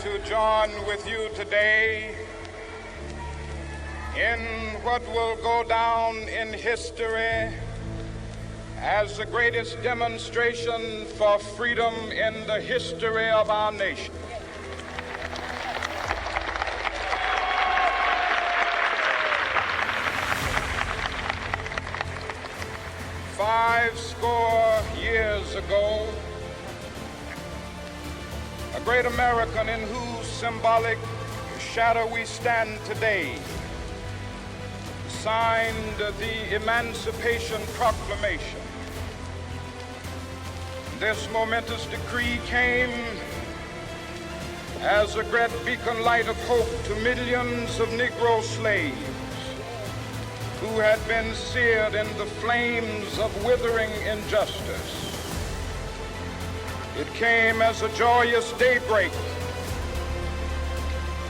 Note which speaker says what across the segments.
Speaker 1: to join with you today in what will go down in history as the greatest demonstration for freedom in the history of our nation. Five score years ago, a great American in whose symbolic shadow we stand today signed the Emancipation Proclamation. This momentous decree came as a great beacon light of hope to millions of Negro slaves who had been seared in the flames of withering injustice. It came as a joyous daybreak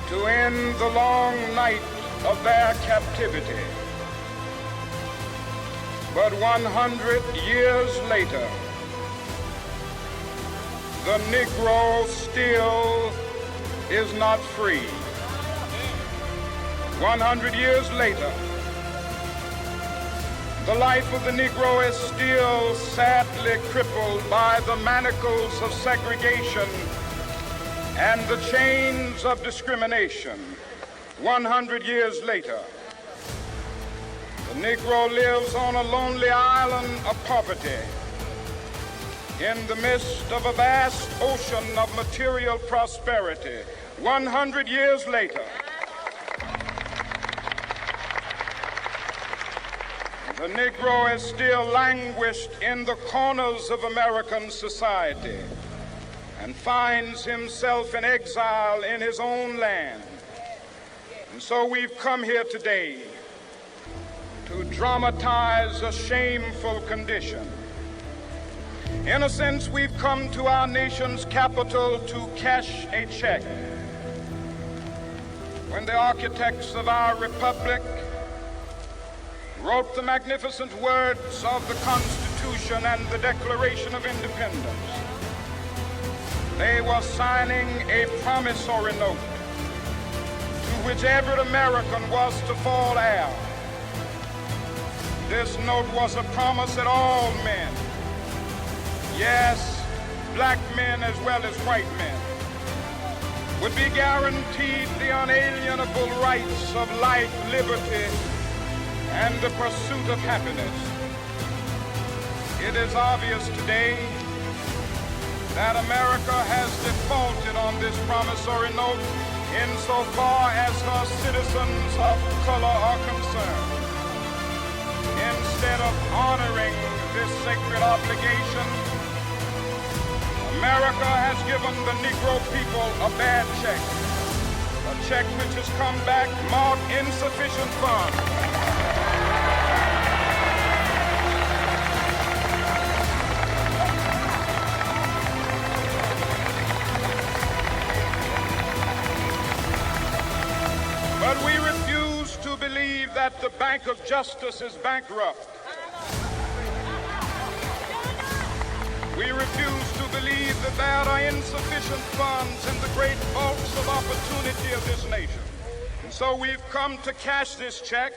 Speaker 1: to end the long night of their captivity. But 100 years later, the Negro still is not free. 100 years later, the life of the Negro is still sadly crippled by the manacles of segregation and the chains of discrimination. 100 years later, the Negro lives on a lonely island of poverty in the midst of a vast ocean of material prosperity. 100 years later, the Negro is still languished in the corners of American society and finds himself in exile in his own land. And so we've come here today to dramatize a shameful condition. In a sense, we've come to our nation's capital to cash a check. When the architects of our republic wrote the magnificent words of the Constitution and the Declaration of Independence, they were signing a promissory note to which every American was to fall heir. This note was a promise that all men, yes, black men as well as white men, would be guaranteed the unalienable rights of life, liberty, and the pursuit of happiness. It is obvious today that America has defaulted on this promissory note insofar as her citizens of color are concerned. Instead of honoring this sacred obligation, America has given the Negro people a bad check, a check which has come back marked insufficient funds. But we refuse to believe that the Bank of Justice is bankrupt. We refuse to believe that there are insufficient funds in the great vaults of opportunity of this nation. And so we've come to cash this check,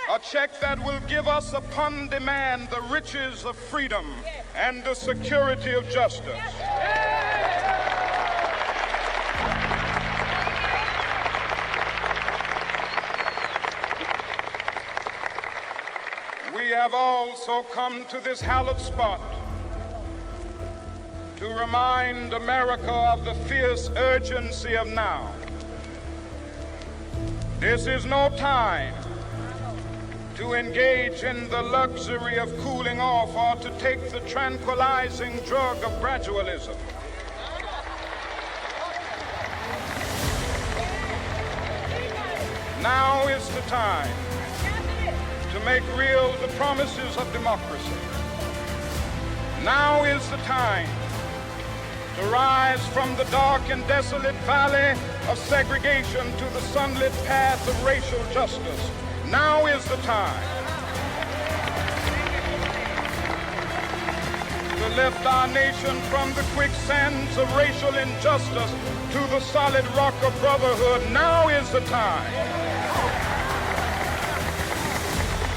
Speaker 1: a check that will give us upon demand the riches of freedom and the security of justice. We have also come to this hallowed spot to remind America of the fierce urgency of now. This is no time to engage in the luxury of cooling off or to take the tranquilizing drug of gradualism. Now is the time to make real the promises of democracy. Now is the time to rise from the dark and desolate valley of segregation to the sunlit path of racial justice. Now is the time. to lift our nation from the quicksands of racial injustice to the solid rock of brotherhood. Now is the time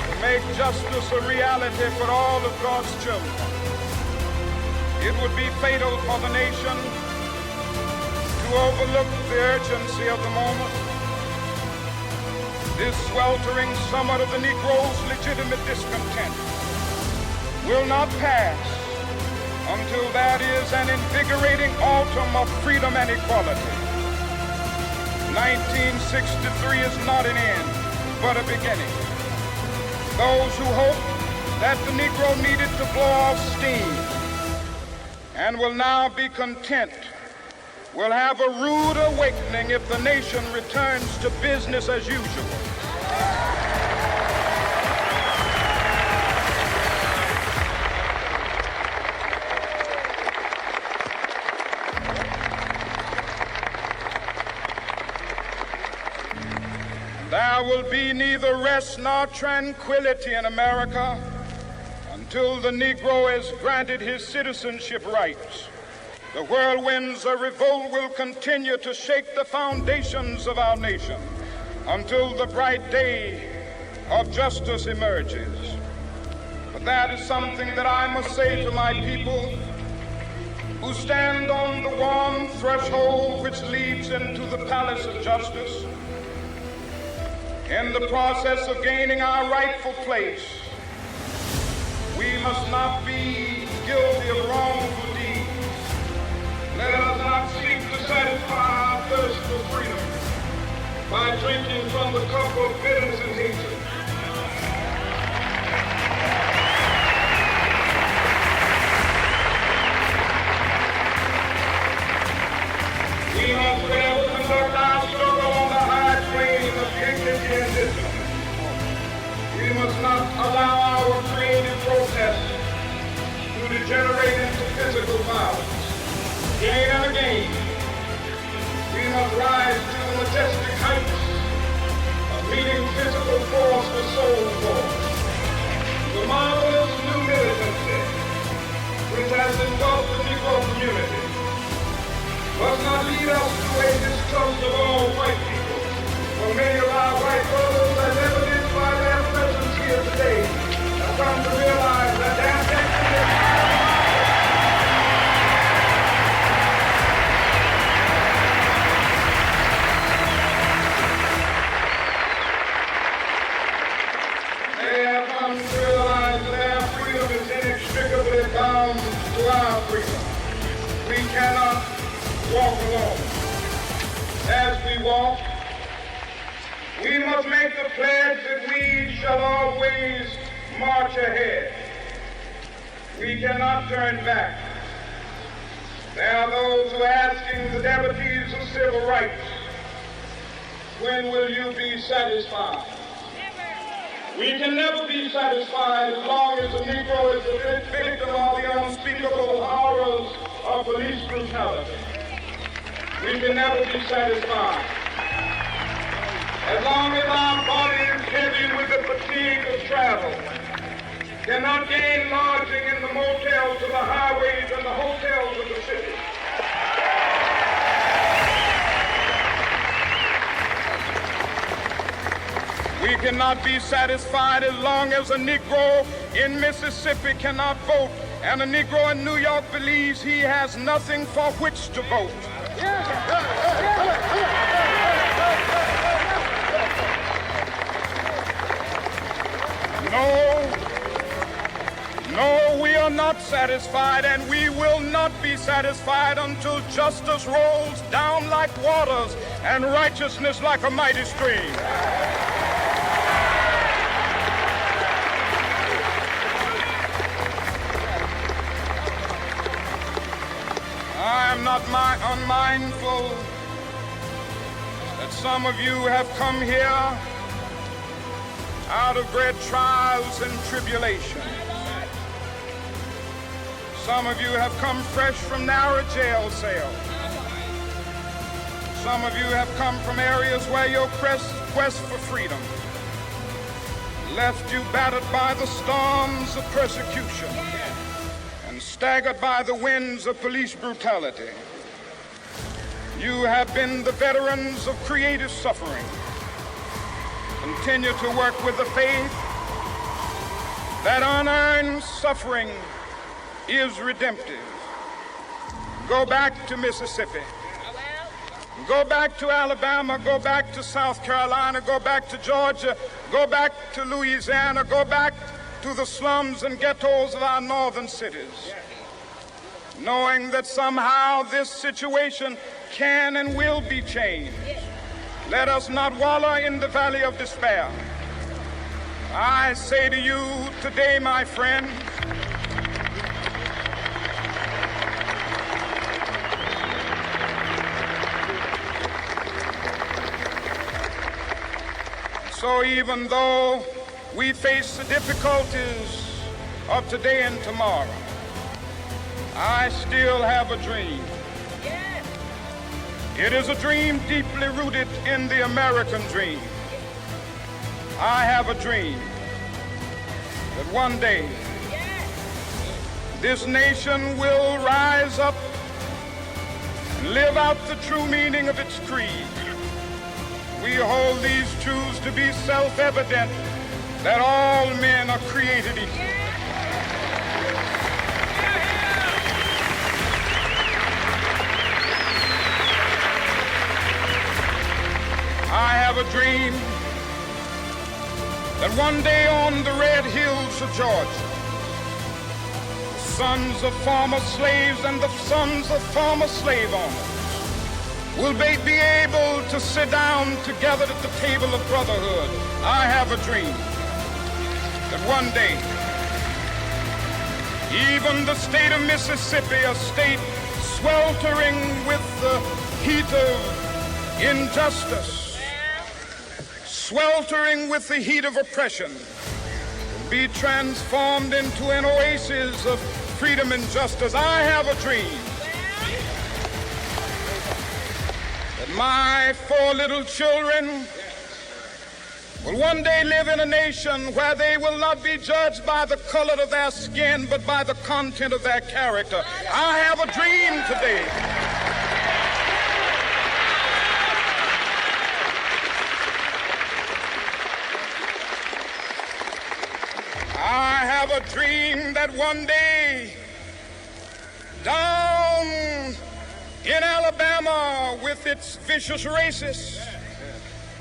Speaker 1: to make justice a reality for all of God's children. It would be fatal for the nation to overlook the urgency of the moment. This sweltering summit of the Negro's legitimate discontent will not pass until that is an invigorating autumn of freedom and equality. 1963 is not an end, but a beginning. Those who hope that the Negro needed to blow off steam and will now be content will have a rude awakening if the nation returns to business as usual. There will be neither rest nor tranquility in America until the Negro is granted his citizenship rights. The whirlwinds of revolt will continue to shake the foundations of our nation until the bright day of justice emerges. But that is something that I must say to my people who stand on the warm threshold which leads into the palace of justice. In the process of gaining our rightful place, we must not be guilty of wrongful deeds. Let us not seek to satisfy our thirst for freedom by drinking from the cup of bitterness and hatred. We must fail to conduct our struggle on the high plane of dignity and discipline. We must not allow our creative protests to degenerate into physical violence. Again and again, we must rise to the majestic heights of meeting physical force with soul force. The marvelous new militancy which has engulfed the Negro community must not lead us to a distrust of all white people. For many of our white brothers, as evidenced by their presence here today, have come to realize that their destiny is bound to our freedom. We cannot walk alone. As we walk, we must make the pledge that we shall always march ahead. We cannot turn back. There are those who are asking the devotees of civil rights, when will you be satisfied? We can never be satisfied as long as the Negro is the victim of the unspeakable horrors of police brutality. We can never be satisfied as long as our bodies, heavy with the fatigue of travel, cannot gain lodging in the motels of the highways and the hotels of the city. We cannot be satisfied as long as a Negro in Mississippi cannot vote and a Negro in New York believes he has nothing for which to vote. No, we are not satisfied, and we will not be satisfied until justice rolls down like waters and righteousness like a mighty stream. I am not unmindful that some of you have come here out of great trials and tribulation. Some of you have come fresh from narrow jail cells. Some of you have come from areas where your quest for freedom left you battered by the storms of persecution and staggered by the winds of police brutality. You have been the veterans of creative suffering. Continue to work with the faith that unearned suffering is redemptive. Go back to Mississippi. Go back to Alabama. Go back to South Carolina. Go back to Georgia. Go back to Louisiana. Go back to the slums and ghettos of our northern cities, knowing that somehow this situation can and will be changed. Let us not wallow in the valley of despair. I say to you today, my friend, so even though we face the difficulties of today and tomorrow, I still have a dream. It is a dream deeply rooted in the American dream. I have a dream that one day this nation will rise up and live out the true meaning of its creed. We hold these truths to be self-evident, that all men are created equal. I have a dream that one day on the red hills of Georgia, the sons of former slaves and the sons of former slave owners will be able to sit down together at the table of brotherhood. I have a dream that one day, even the state of Mississippi, a state sweltering with the heat of injustice, sweltering with the heat of oppression, be transformed into an oasis of freedom and justice. I have a dream that my 4 little children will one day live in a nation where they will not be judged by the color of their skin, but by the content of their character. I have a dream today I have a dream that one day down in Alabama, with its vicious racists,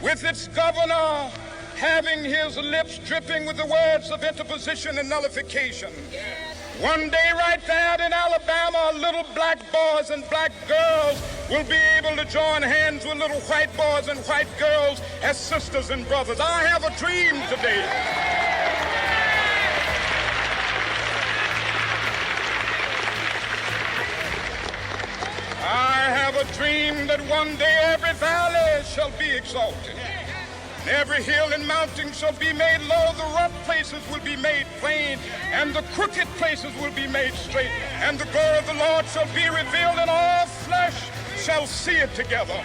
Speaker 1: with its governor having his lips dripping with the words of interposition and nullification, one day right there in Alabama, little black boys and black girls will be able to join hands with little white boys and white girls as sisters and brothers. I have a dream today I have a dream that one day every valley shall be exalted, and every hill and mountain shall be made low. The rough places will be made plain, and the crooked places will be made straight. And the glory of the Lord shall be revealed, and all flesh shall see it together.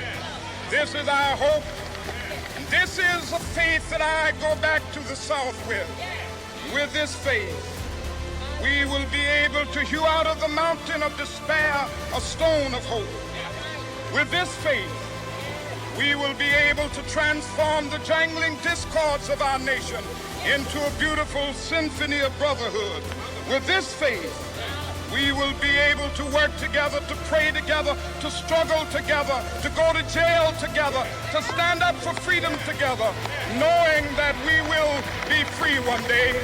Speaker 1: This is our hope, and this is the faith that I go back to the South with. With this faith, we will be able to hew out of the mountain of despair a stone of hope. With this faith, we will be able to transform the jangling discords of our nation into a beautiful symphony of brotherhood. With this faith, we will be able to work together, to pray together, to struggle together, to go to jail together, to stand up for freedom together, knowing that we will be free one day.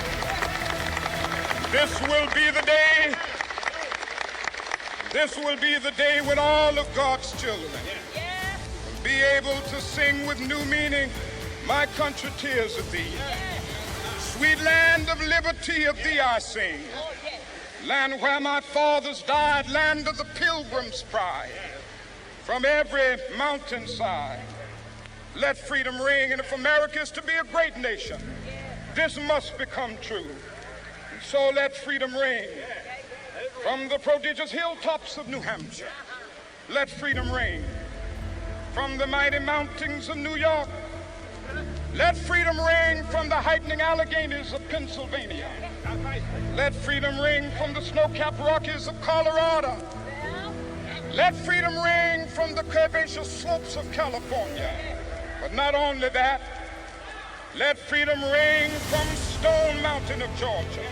Speaker 1: This will be the day. This will be the day when all of God's children will be able to sing with new meaning, "My country, tears of thee. Sweet land of liberty, of thee I sing. Land where my fathers died, land of the pilgrim's pride. From every mountainside, let freedom ring. And if America is to be a great nation, this must become true. So let freedom ring from the prodigious hilltops of New Hampshire. Let freedom ring from the mighty mountains of New York. Let freedom ring from the heightening Alleghanies of Pennsylvania. Let freedom ring from the snow-capped Rockies of Colorado. Let freedom ring from the herbaceous slopes of California. But not only that, let freedom ring from Stone Mountain of Georgia.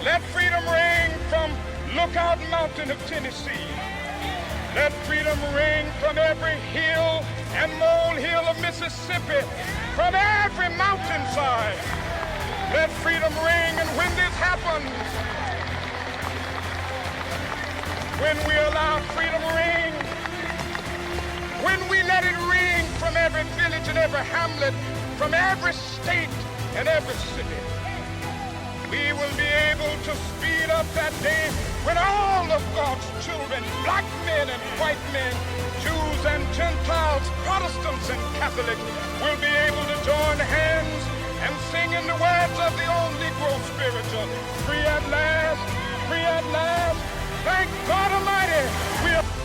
Speaker 1: Let freedom ring from Lookout Mountain of Tennessee. Let freedom ring from every hill and molehill of Mississippi, from every mountainside. Let freedom ring, and when this happens, when we allow freedom ring, when we let it ring from every village and every hamlet, from every state and every city, we will be able to speed up that day when all of God's children, black men and white men, Jews and Gentiles, Protestants and Catholics, will be able to join hands and sing in the words of the old Negro spiritual, free at last, thank God Almighty, we are